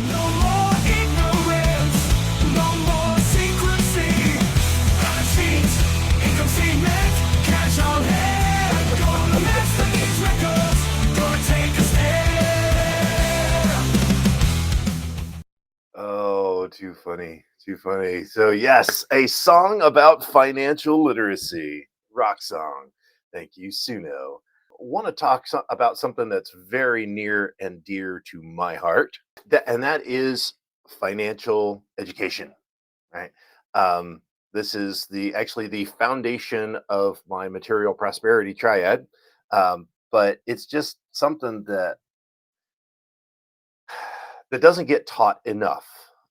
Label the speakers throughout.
Speaker 1: No more ignorance, no more secrecy. Balance sheets, income statement, cash on hand. We're gonna master these records, gonna take a stand.
Speaker 2: Oh, too funny. Too funny. So, yes, a song about financial literacy. Rock song. Thank you, Suno. Want to talk about something that's very near and dear to my heart, and that is financial education, right? Um, this is actually the foundation of my Material Prosperity Triad, but it's just something that doesn't get taught enough.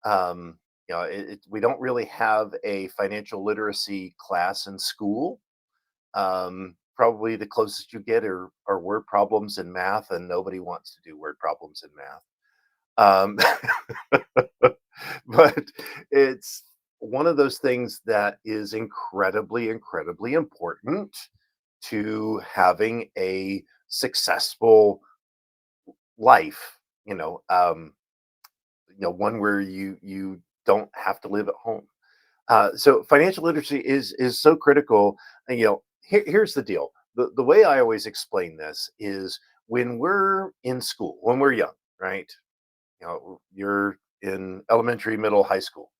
Speaker 2: We don't really have a financial literacy class in school. Probably the closest you get are word problems in math, and nobody wants to do word problems in math. Um, but it's one of those things that is incredibly, incredibly important to having a successful life. One where you don't have to live at home. So financial literacy is so critical. And here's the deal. The way I always explain this is when we're in school, when we're young, right? You're in elementary, middle, high school.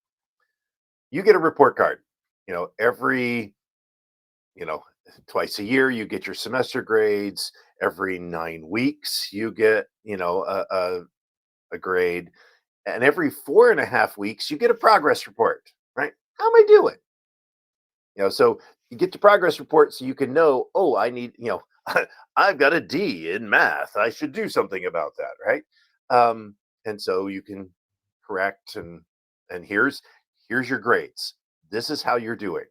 Speaker 2: You get a report card. Every you know twice a year you get your semester grades. Every 9 weeks you get a grade, and every 4.5 weeks you get a progress report, right? How am I doing? So you get the progress report so you can know, oh, I need, I've got a D in math. I should do something about that, right? And so you can correct and here's your grades. This is how you're doing.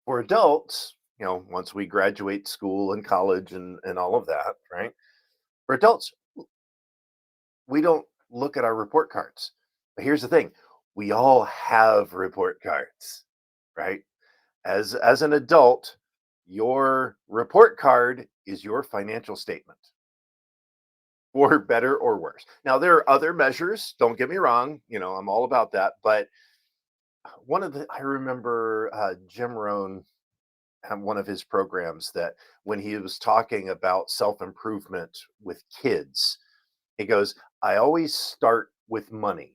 Speaker 2: For adults, once we graduate school and college and all of that, right? For adults, we don't look at our report cards. But here's the thing, we all have report cards, right? As an adult, your report card is your financial statement, for better or worse. Now, there are other measures, don't get me wrong, I'm all about that. But I remember Jim Rohn had one of his programs that when he was talking about self improvement with kids, he goes, I always start with money.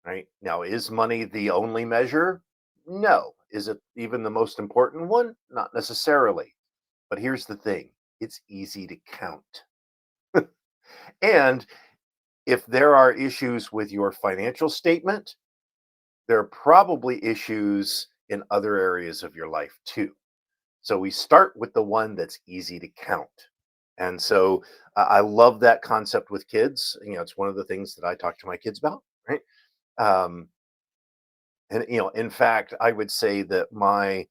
Speaker 2: Right? Now, is money the only measure? No. Is it even the most important one? Not necessarily. But here's the thing, it's easy to count. And if there are issues with your financial statement, there are probably issues in other areas of your life too. So we start with the one that's easy to count. And so I love that concept with kids. It's one of the things that I talk to my kids about, right? Um, And in fact, I would say that my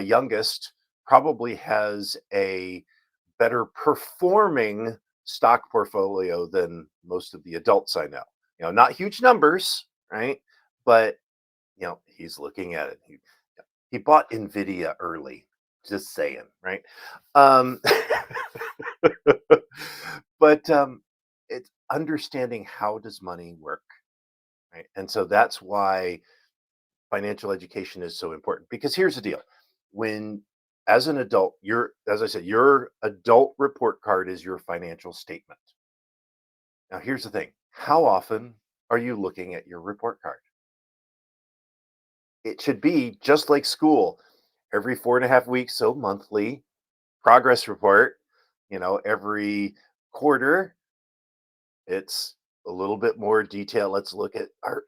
Speaker 2: youngest probably has a better performing stock portfolio than most of the adults I know. Not huge numbers, right? But he's looking at it. He bought Nvidia early. Just saying, right? Um, but it's understanding how does money work, right? And so that's why financial education is so important, because here's the deal, when as an adult, as I said, your adult report card is your financial statement. Now here's the thing, how often are you looking at your report card? It should be just like school, every 4.5 weeks, so monthly progress report. Every quarter it's a little bit more detail. Let's look at our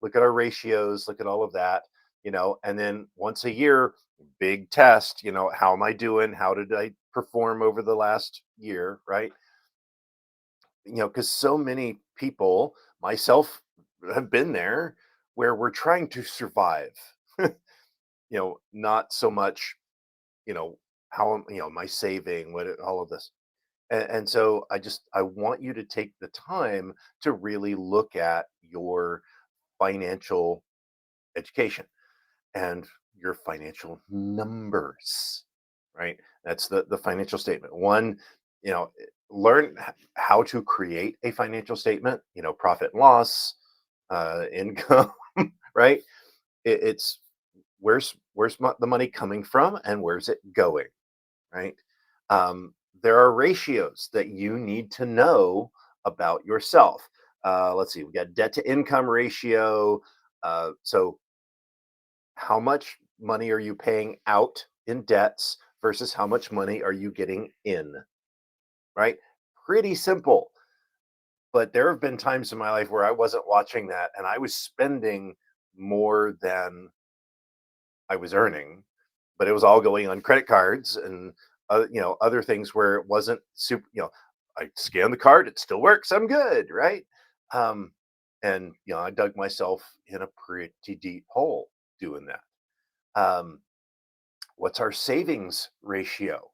Speaker 2: look at our ratios, look at all of that, and then once a year, big test, how am I doing? How did I perform over the last year, right? Because so many people, myself, have been there where we're trying to survive. Not so much, how am I saving, all of this. And so I want you to take the time to really look at your financial education and your financial numbers, right? That's the financial statement. One, you know, learn how to create a financial statement, profit and loss, income, right? It's the money coming from and where's it going, right? There are ratios that you need to know about yourself. Let's see, we got debt to income ratio. So, how much money are you paying out in debts versus how much money are you getting in, right? Pretty simple. But there have been times in my life where I wasn't watching that and I was spending more than I was earning, but it was all going on credit cards and other things where it wasn't super. I scan the card, it still works. I'm good, right? Um, and I dug myself in a pretty deep hole doing that. Um, what's our savings ratio?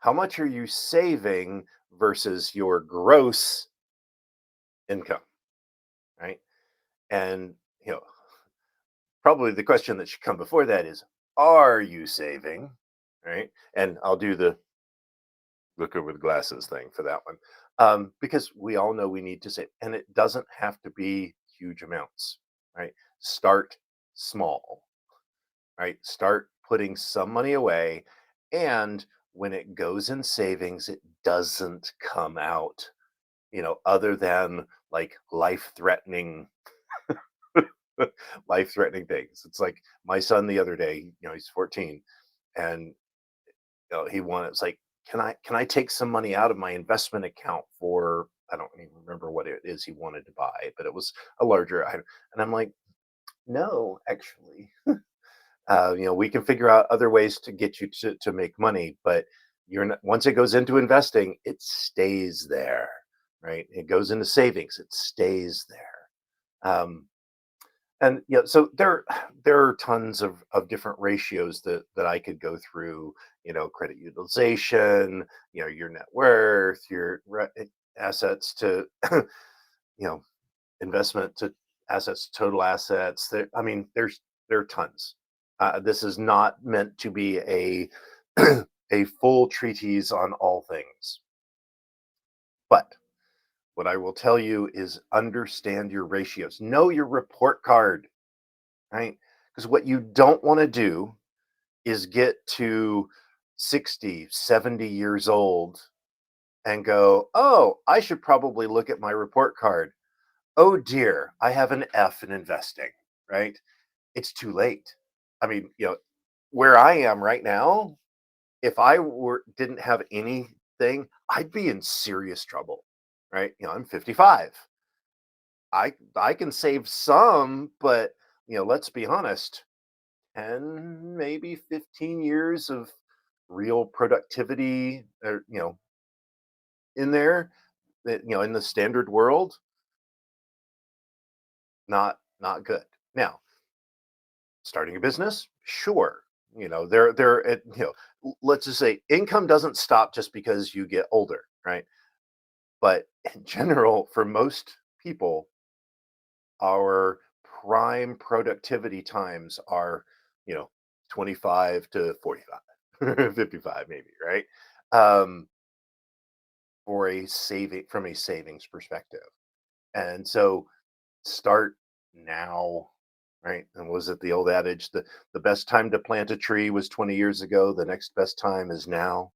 Speaker 2: How much are you saving versus your gross income, right? And you know, probably the question that should come before that is, are you saving, right? And I'll do the look over the glasses thing for that one, because we all know we need to save, and it doesn't have to be huge amounts, right? Start small, right? Start putting some money away, and when it goes in savings, it doesn't come out, other than like life-threatening things. It's like my son the other day, he's 14, and he wanted, it's like, can I take some money out of my investment account for, I don't even remember what it is he wanted to buy, but it was a larger item. And I'm like, no, actually, we can figure out other ways to get you to make money, but you're not, once it goes into investing, it stays there, right? It goes into savings, it stays there. And so there are tons of different ratios that I could go through, credit utilization, your net worth, assets to you know investment to assets to total assets. I mean, there are tons. This is not meant to be a a full treatise on all things, but what I will tell you is understand your ratios, know your report card, right? Because what you don't want to do is get to 60, 70 years old and go, oh, I should probably look at my report card. Oh dear, I have an F in investing, right? It's too late. I mean, where I am right now, if I didn't have anything, I'd be in serious trouble, right? I'm 55. I can save some, but let's be honest, 10, maybe 15 years of real productivity, or, in there, that, in the standard world, not good. Now, starting a business, sure. Let's just say income doesn't stop just because you get older, right? But in general, for most people, our prime productivity times are, you know, 25 to 45, 55 maybe, right? Um, for a saving from a savings perspective. And so start now, right? And was it the old adage, the best time to plant a tree was 20 years ago, the next best time is now.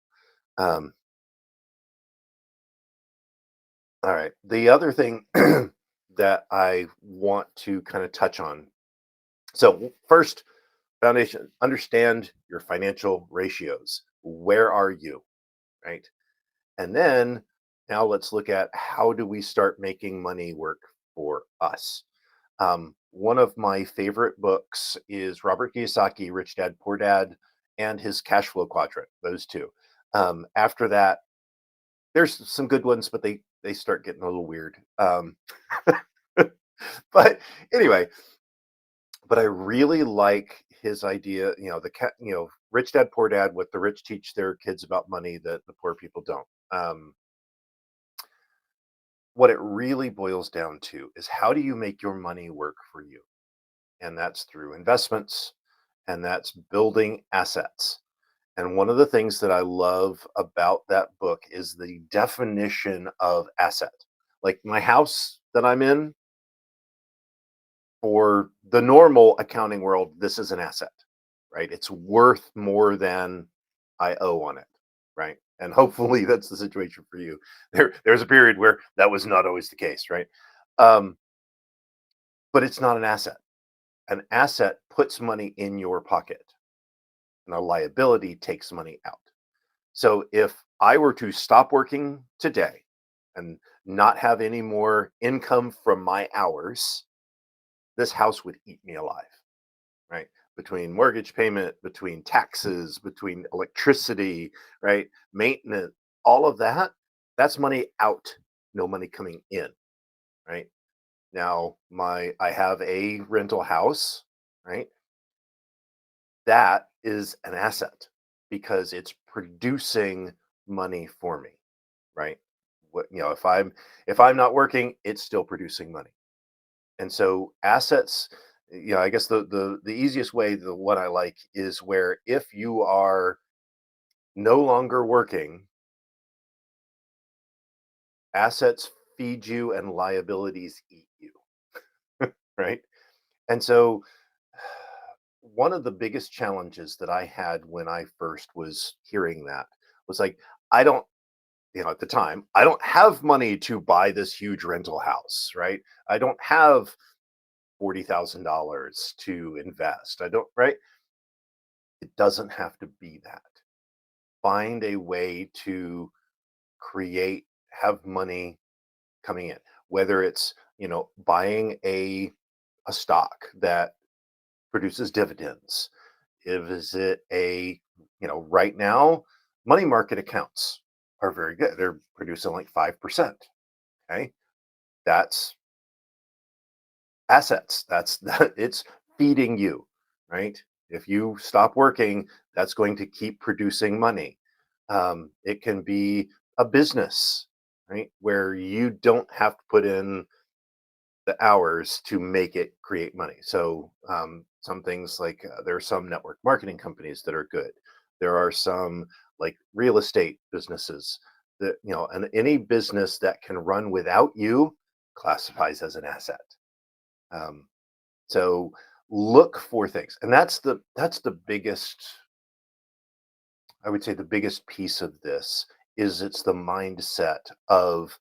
Speaker 2: Um, all right. The other thing that I want to kind of touch on. So first, foundation, understand your financial ratios. Where are you, right? And then now let's look at how do we start making money work for us. One of my favorite books is Robert Kiyosaki, Rich Dad Poor Dad, and his Cash Flow Quadrant. Those two. After that, there's some good ones, but they start getting a little weird. But anyway, but I really like his idea. Rich Dad Poor Dad. What the rich teach their kids about money that the poor people don't. What it really boils down to is how do you make your money work for you? And that's through investments, and that's building assets. And one of the things that I love about that book is the definition of asset. Like my house that I'm in, for the normal accounting world, this is an asset, right? It's worth more than I owe on it, right? And hopefully that's the situation for you. There's a period where that was not always the case, right? Um, but it's not an asset. An asset puts money in your pocket, and a liability takes money out. So if I were to stop working today and not have any more income from my hours, this house would eat me alive, right? Between mortgage payment, between taxes, between electricity, right? Maintenance, all of that, that's money out, no money coming in, right? Now, I have a rental house, right? That is an asset because it's producing money for me, right? If I'm not working, it's still producing money. And so assets, I guess the easiest way, the one I like is where if you are no longer working, assets feed you and liabilities eat you, right? And so one of the biggest challenges that I had when I first was hearing that was like, I don't, at the time, I don't have money to buy this huge rental house, right? I don't have $40,000 to invest. I don't, right? It doesn't have to be that. Find a way to create, have money coming in, whether it's, buying a stock that produces dividends. Is it right now, money market accounts are very good. They're producing like 5%. Okay. That's assets. That's it's feeding you, right? If you stop working, that's going to keep producing money. It can be a business, right, where you don't have to put in the hours to make it create money. So some things like there are some network marketing companies that are good. There are some like real estate businesses that and any business that can run without you classifies as an asset. Um, so look for things, and that's the biggest. I would say the biggest piece of this is it's the mindset of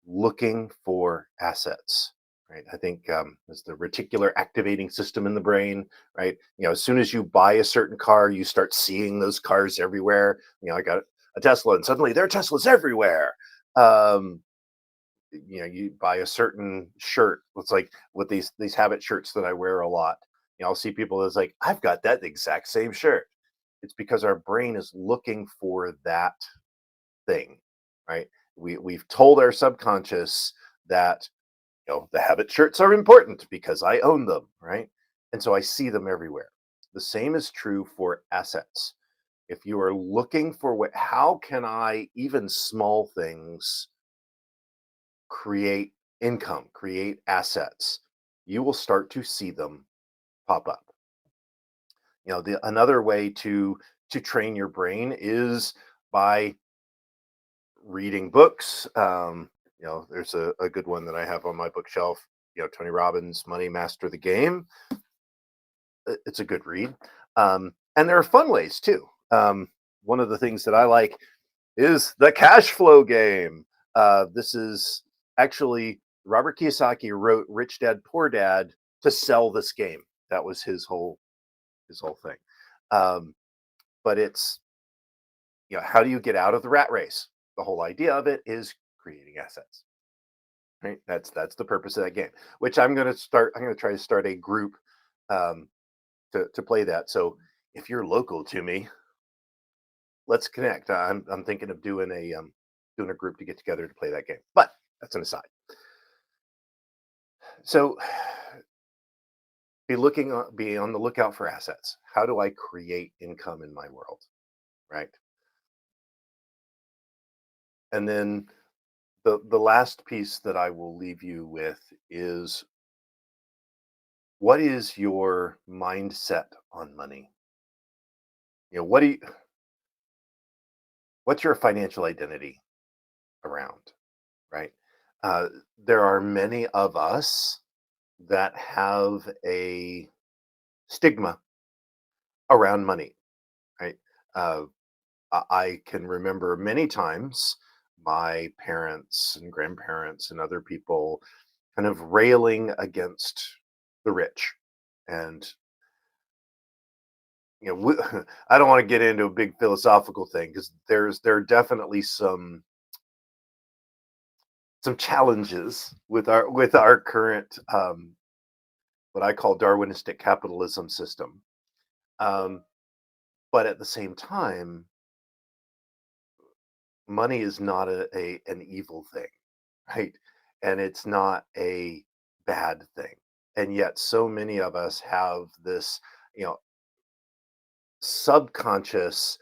Speaker 2: looking for assets. Right. I think it's the reticular activating system in the brain. Right. As soon as you buy a certain car, you start seeing those cars everywhere. I got a Tesla, and suddenly there are Teslas everywhere. Um, you buy a certain shirt. It's like with these habit shirts that I wear a lot. I'll see people that's like, I've got that exact same shirt. It's because our brain is looking for that thing, right? We've told our subconscious that the habit shirts are important because I own them, right? And so I see them everywhere. The same is true for assets. If you are looking for how can I, even small things, create income, create assets, you will start to see them pop up. Another way to train your brain is by reading books. There's a good one that I have on my bookshelf. Tony Robbins' Money Master the Game. It's a good read, and there are fun ways too. One of the things that I like is the cash flow game. This is actually Robert Kiyosaki wrote Rich Dad Poor Dad to sell this game. That was his whole thing. Um, but it's how do you get out of the rat race? The whole idea of it is creating assets. Right. That's the purpose of that game. Which I'm going to start. I'm going to try to start a group um, to play that. So if you're local to me, let's connect. I'm thinking of doing a group to get together to play that game. But that's an aside. So be on the lookout for assets. How do I create income in my world? Right. And then the last piece that I will leave you with is, what is your mindset on money? What do you what's your financial identity around, right? Uh, there are many of us that have a stigma around money, right? Uh, I can remember many times my parents and grandparents and other people kind of railing against the rich. And, I don't want to get into a big philosophical thing because there are definitely some challenges with our current what I call Darwinistic capitalism system. Um, but at the same time, money is not an evil thing, right? And it's not a bad thing. And yet so many of us have this, you know, subconscious,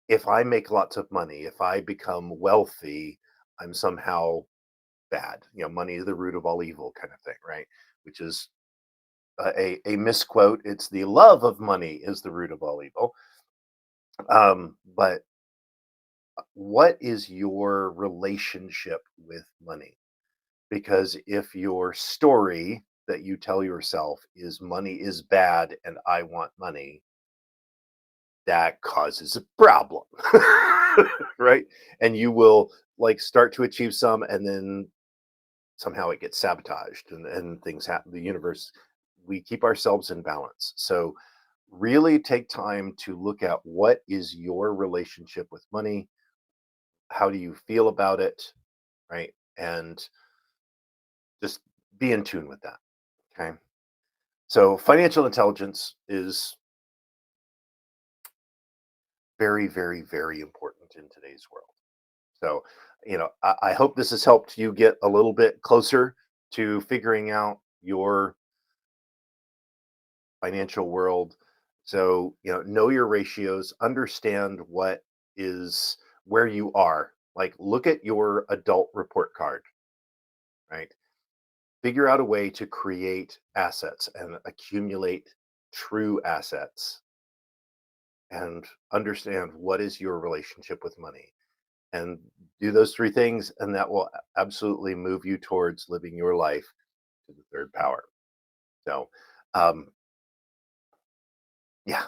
Speaker 2: if I make lots of money, if I become wealthy, I'm somehow bad. Money is the root of all evil kind of thing, right? Which is a misquote. It's the love of money is the root of all evil. But what is your relationship with money? Because if your story that you tell yourself is money is bad and I want money, that causes a problem. Right? And you will like start to achieve some and then somehow it gets sabotaged and things happen. The universe, we keep ourselves in balance. So really take time to look at what is your relationship with money, how do you feel about it, right? And just be in tune with that. Okay. So financial intelligence is very, very, very important in today's world. So, I hope this has helped you get a little bit closer to figuring out your financial world. So, know your ratios, understand what is where you are. Like, look at your adult report card, right? Figure out a way to create assets and accumulate true assets and understand what is your relationship with money and do those three things and that will absolutely move you towards living your life to the third power. So um yeah.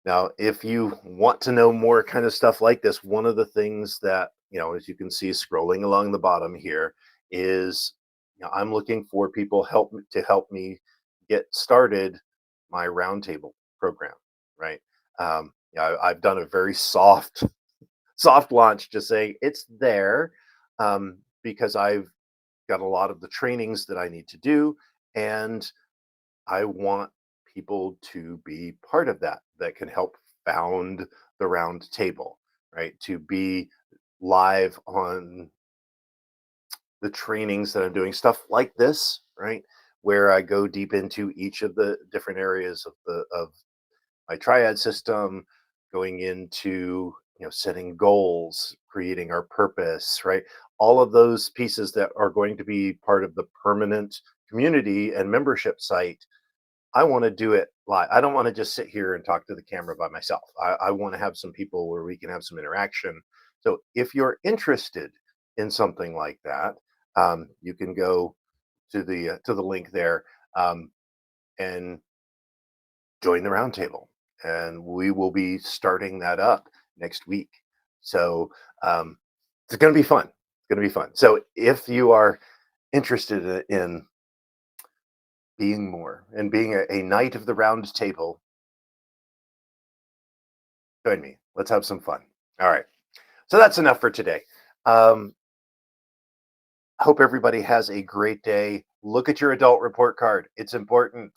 Speaker 2: Now if you want to know more kind of stuff like this, one of the things that, as you can see scrolling along the bottom here is, I'm looking for people to help me get started my roundtable program, right? I've done a very soft launch, just saying it's there, because I've got a lot of the trainings that I need to do, and I want people to be part of that can help found the round table, right? To be live on the trainings that I'm doing, stuff like this, right? Where I go deep into each of the different areas of my triad system, going into setting goals, creating our purpose, right? All of those pieces that are going to be part of the permanent community and membership site. I want to do it live. I don't want to just sit here and talk to the camera by myself. I want to have some people where we can have some interaction. So if you're interested in something like that, you can go to the link there, and join the roundtable, and we will be starting that up next week. So it's going to be fun. It's going to be fun. So if you are interested in being more and being a knight of the round table, join me. Let's have some fun. All right. So that's enough for today. Um, hope everybody has a great day. Look at your adult report card. It's important.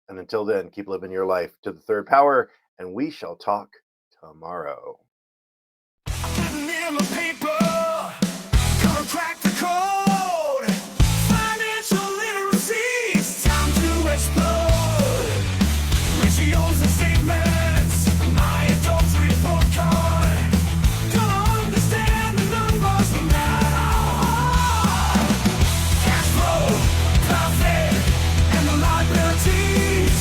Speaker 2: And until then, keep living your life to the third power, and we shall talk tomorrow.
Speaker 1: Written in the paper, gonna crack the code. Financial literacy, it's time to explode. Ratios and statements, my adult report card. Gonna understand the numbers from now. Cash flow, profit, and the liabilities.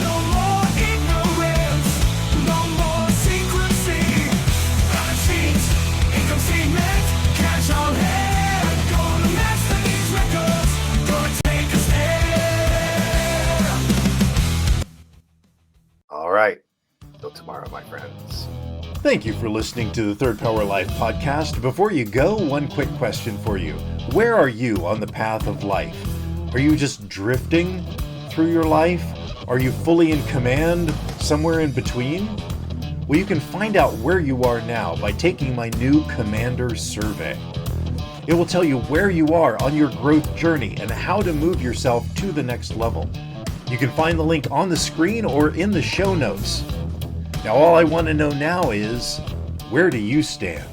Speaker 1: No more ignorance, no more secrecy.
Speaker 2: tomorrow, my friends.
Speaker 3: Thank you for listening to the Third Power Life podcast. Before you go, one quick question for you. Where are you on the path of life? Are you just drifting through your life? Are you fully in command, somewhere in between? Well, you can find out where you are now by taking my new Commander Survey. It will tell you where you are on your growth journey and how to move yourself to the next level. You can find the link on the screen or in the show notes. Now, all I want to know now is, where do you stand?